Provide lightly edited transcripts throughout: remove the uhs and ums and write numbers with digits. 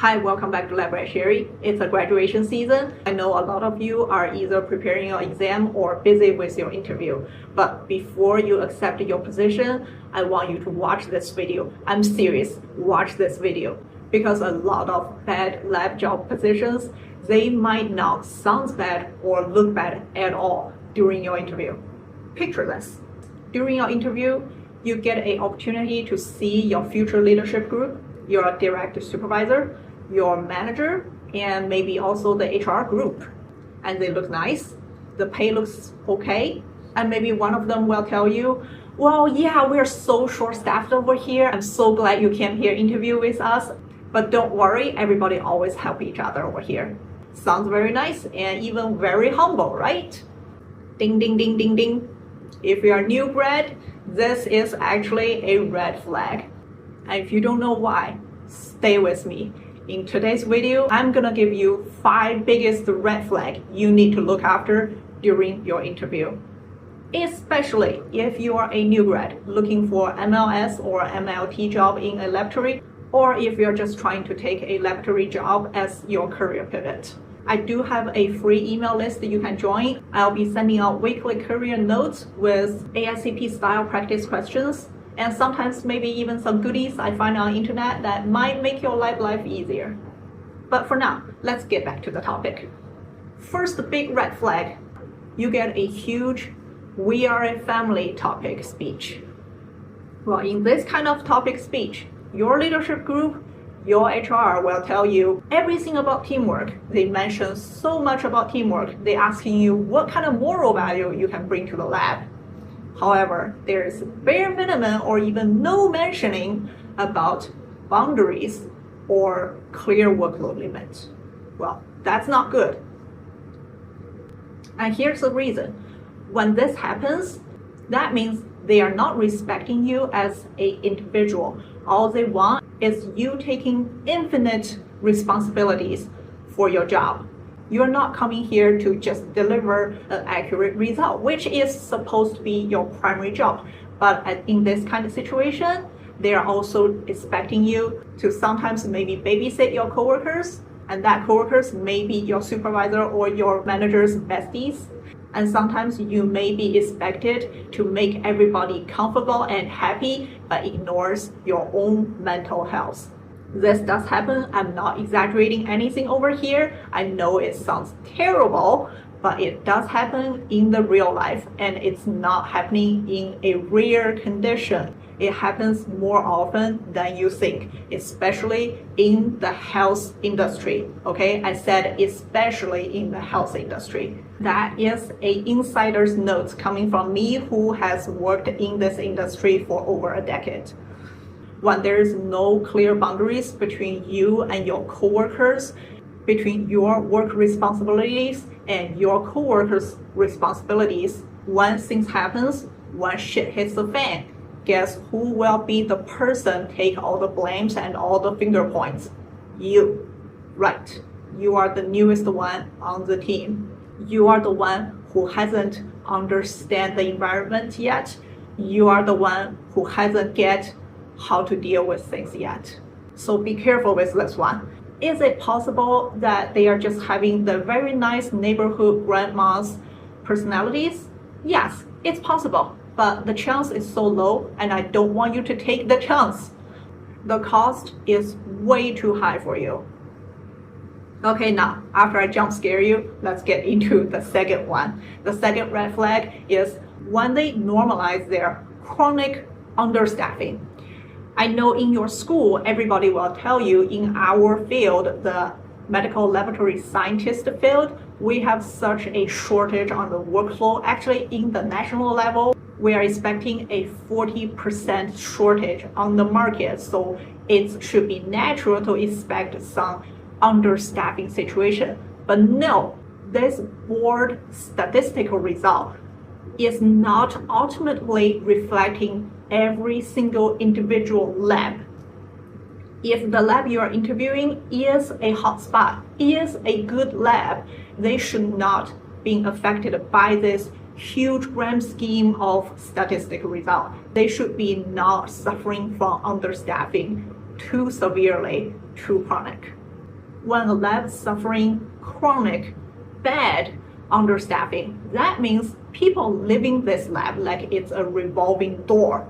Hi, welcome back to Library Sherry. It's a graduation season. I know a lot of you are either preparing your exam or busy with your interview. But before you accept your position, I want you to watch this video. I'm serious, watch this video. Because a lot of bad lab job positions, they might not sound bad or look bad at all during your interview. Picture this. During your interview, you get an opportunity to see your future leadership group, your direct supervisor, your manager, and maybe also the HR group. And they look nice, the pay looks okay, and maybe one of them will tell you, well, yeah, we're so short-staffed over here. I'm so glad you came here interview with us. But don't worry, everybody always help each other over here. Sounds very nice and even very humble, right? Ding, ding, ding, ding, ding. If you're a new grad, this is actually a red flag. And if you don't know why, stay with me. In today's video, I'm gonna give you 5 biggest red flags you need to look after during your interview. Especially if you are a new grad looking for MLS or MLT job in a laboratory, or if you're just trying to take a laboratory job as your career pivot. I do have a free email list that you can join. I'll be sending out weekly career notes with ASCP style practice questions, and sometimes maybe even some goodies I find on the internet that might make your life easier. But for now, let's get back to the topic. First big red flag, you get a huge "we are a family" topic speech. Well, in this kind of topic speech, your leadership group, your HR will tell you everything about teamwork. They mention so much about teamwork. They're asking you what kind of moral value you can bring to the lab. However, there is bare minimum or even no mentioning about boundaries or clear workload limits. Well, that's not good. And here's the reason. When this happens, that means they are not respecting you as an individual. All they want is you taking infinite responsibilities for your job. You're not coming here to just deliver an accurate result, which is supposed to be your primary job. But in this kind of situation, they are also expecting you to sometimes maybe babysit your coworkers, and that coworkers may be your supervisor or your manager's besties. And sometimes you may be expected to make everybody comfortable and happy, but ignores your own mental health. This does happen. I'm not exaggerating anything over here. I know it sounds terrible, but it does happen in the real life, and it's not happening in a rare condition. It happens more often than you think, especially in the health industry. Okay, I said especially in the health industry. That is an insider's note coming from me, who has worked in this industry for over a decade. When there is no clear boundaries between you and your coworkers, between your work responsibilities and your coworkers' responsibilities, when things happens, when shit hits the fan, guess who will be the person take all the blames and all the finger points? You. Right. You are the newest one on the team. You are the one who hasn't understand the environment yet. You are the one who hasn't get how to deal with things yet. So be careful with this one. Is it possible that they are just having the very nice neighborhood grandma's personalities? Yes, it's possible, but the chance is so low, and I don't want you to take the chance. The cost is way too high for you. Okay, now, after I jump scare you, let's get into the second one. The second red flag is when they normalize their chronic understaffing. I know in your school, everybody will tell you in our field, the medical laboratory scientist field, we have such a shortage on the workflow. Actually, in the national level, we are expecting a 40% shortage on the market. So it should be natural to expect some understaffing situation. But no, this board statistical result is not ultimately reflecting every single individual lab. If the lab you are interviewing is a hotspot, is a good lab, they should not be affected by this huge grand scheme of statistical result. They should be not suffering from understaffing too severely, too chronic. When a lab is suffering chronic, bad understaffing, that means people leaving this lab like it's a revolving door.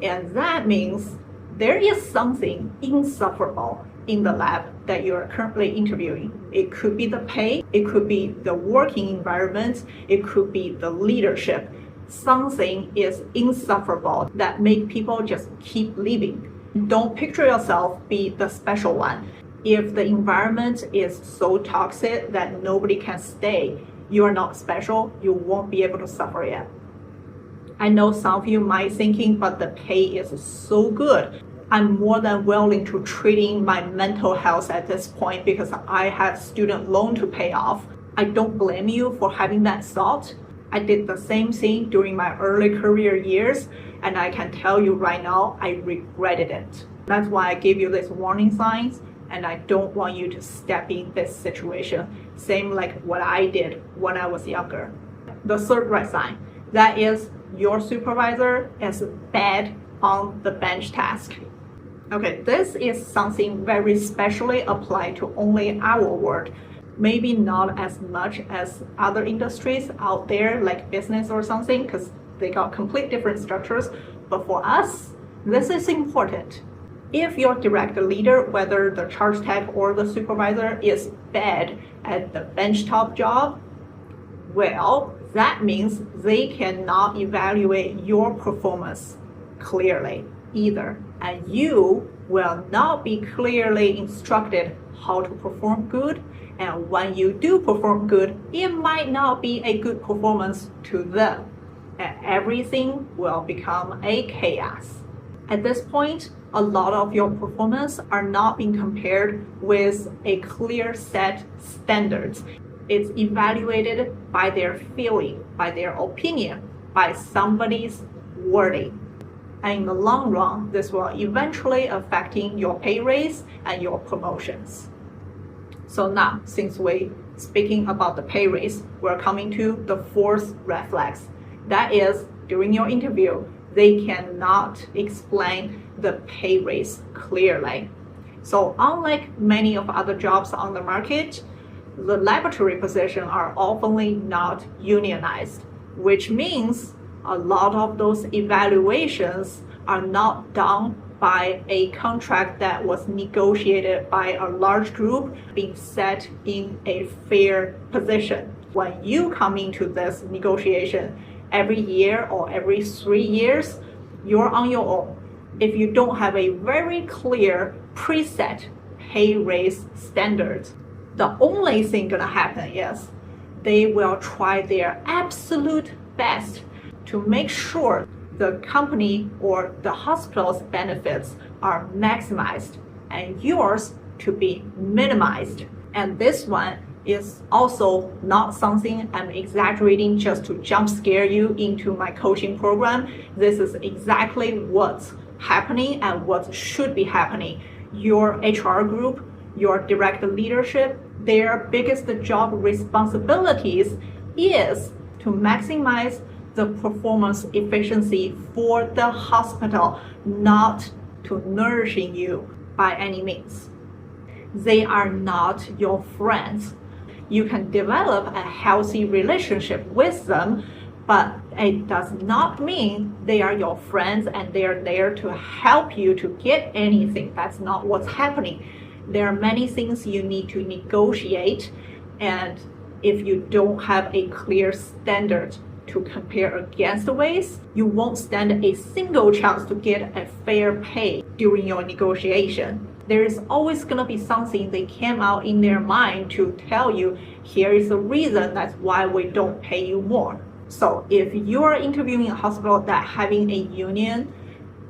And that means there is something insufferable in the lab that you're currently interviewing. It could be the pay, it could be the working environment, it could be the leadership. Something is insufferable that make people just keep leaving. Don't picture yourself be the special one. If the environment is so toxic that nobody can stay, you are not special, you won't be able to suffer it. I know some of you might thinking, but the pay is so good. I'm more than willing to trading my mental health at this point because I have student loan to pay off. I don't blame you for having that thought. I did the same thing during my early career years, and I can tell you right now, I regretted it. That's why I gave you these warning signs, and I don't want you to step in this situation. Same like what I did when I was younger. The third red sign, that is your supervisor is bad on the bench task. Okay, this is something very specially applied to only our world. Maybe not as much as other industries out there like business or something because they got complete different structures. But for us, this is important. If your direct leader, whether the charge tech or the supervisor, is bad at the benchtop job, well, that means they cannot evaluate your performance clearly either. And you will not be clearly instructed how to perform good. And when you do perform good, it might not be a good performance to them. And everything will become a chaos. At this point, a lot of your performance are not being compared with a clear set standards. It's evaluated by their feeling, by their opinion, by somebody's wording. And in the long run, this will eventually affecting your pay raise and your promotions. So now, since we're speaking about the pay raise, we're coming to the fourth red flag. That is, during your interview, they cannot explain the pay raise clearly. So unlike many of other jobs on the market, the laboratory positions are often not unionized, which means a lot of those evaluations are not done by a contract that was negotiated by a large group being set in a fair position. When you come into this negotiation every year or every 3 years, you're on your own. If you don't have a very clear preset pay raise standard, the only thing gonna happen is they will try their absolute best to make sure the company or the hospital's benefits are maximized and yours to be minimized. And this one is also not something I'm exaggerating just to jump scare you into my coaching program. This is exactly what's happening and what should be happening. Your HR group, your direct leadership, their biggest job responsibilities is to maximize the performance efficiency for the hospital, not to nourishing you by any means. They are not your friends. You can develop a healthy relationship with them, but it does not mean they are your friends and they are there to help you to get anything. That's not what's happening. There are many things you need to negotiate, and if you don't have a clear standard to compare against ways, you won't stand a single chance to get a fair pay during your negotiation. There is always going to be something they came out in their mind to tell you, here is the reason that's why we don't pay you more. So if you are interviewing a hospital that having a union,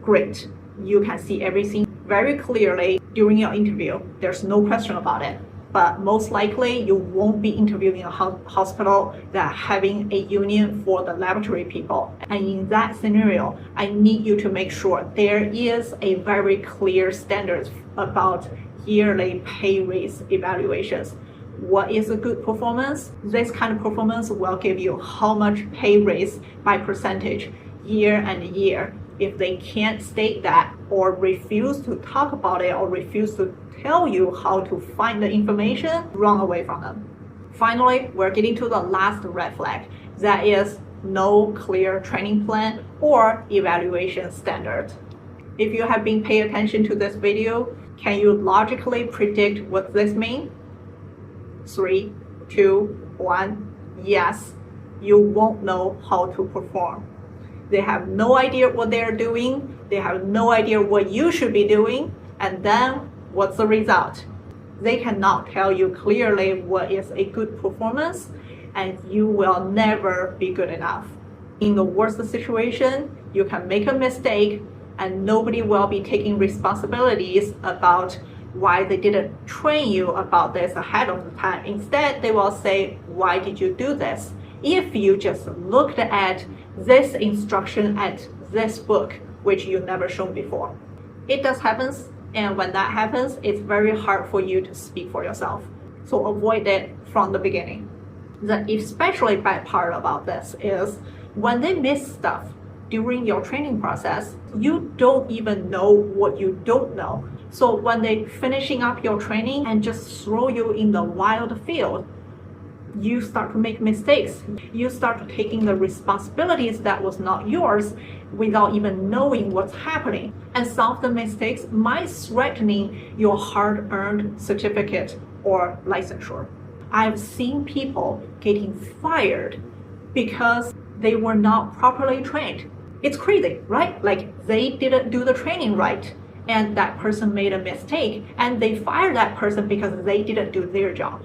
great. You can see everything very clearly during your interview. There's no question about it. But most likely you won't be interviewing a hospital that having a union for the laboratory people. And in that scenario, I need you to make sure there is a very clear standard about yearly pay raise evaluations. What is a good performance? This kind of performance will give you how much pay raise by percentage year and year. If they can't state that or refuse to talk about it or refuse to tell you how to find the information, run away from them. Finally, we're getting to the last red flag. That is no clear training plan or evaluation standard. If you have been paying attention to this video, can you logically predict what this means? 3, 2, 1, yes, you won't know how to perform. They have no idea what they're doing, they have no idea what you should be doing, and then what's the result? They cannot tell you clearly what is a good performance, and you will never be good enough. In the worst situation, you can make a mistake and nobody will be taking responsibilities about why they didn't train you about this ahead of the time. Instead, they will say, why did you do this? If you just looked at this instruction at this book, which you never shown before. It does happen, and when that happens, it's very hard for you to speak for yourself. So avoid it from the beginning. The especially bad part about this is when they miss stuff during your training process, you don't even know what you don't know. So when they finishing up your training and just throw you in the wild field, you start to make mistakes. You start taking the responsibilities that was not yours without even knowing what's happening. And some of the mistakes might threaten your hard-earned certificate or licensure. I've seen people getting fired because they were not properly trained. It's crazy, right? Like they didn't do the training right, and that person made a mistake, and they fired that person because they didn't do their job.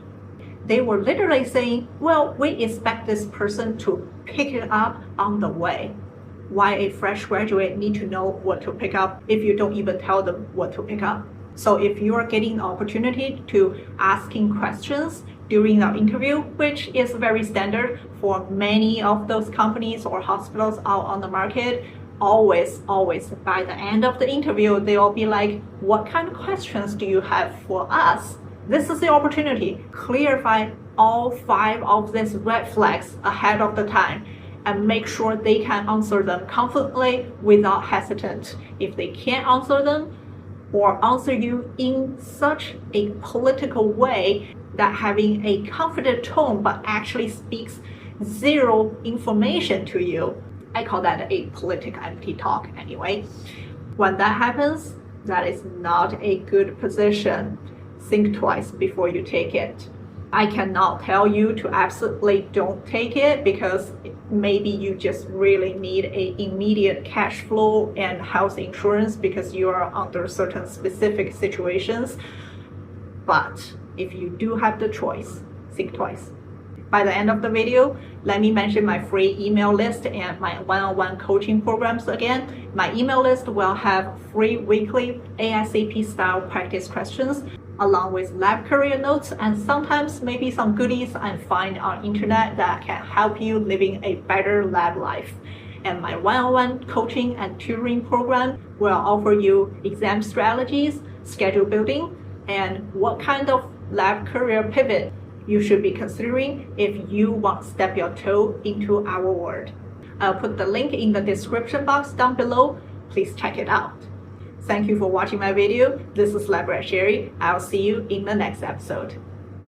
They were literally saying, well, we expect this person to pick it up on the way. Why a fresh graduate need to know what to pick up if you don't even tell them what to pick up? So if you are getting the opportunity to asking questions during our interview, which is very standard for many of those companies or hospitals out on the market, always, by the end of the interview, they will be like, what kind of questions do you have for us? This is the opportunity. Clarify all 5 of these red flags ahead of the time and make sure they can answer them confidently without hesitant. If they can't answer them or answer you in such a political way that having a confident tone but actually speaks zero information to you, I call that a political empty talk anyway. When that happens, that is not a good position. Think twice before you take it. I cannot tell you to absolutely don't take it because maybe you just really need an immediate cash flow and health insurance because you are under certain specific situations. But if you do have the choice, think twice. By the end of the video, let me mention my free email list and my one-on-one coaching programs again. My email list will have free weekly ASAP style practice questions along with lab career notes and sometimes maybe some goodies I find on internet that can help you living a better lab life. And my one-on-one coaching and tutoring program will offer you exam strategies, schedule building, and what kind of lab career pivot you should be considering if you want to step your toe into our world. I'll put the link in the description box down below. Please check it out. Thank you for watching my video. This is Lab Rat Sherry. I'll see you in the next episode.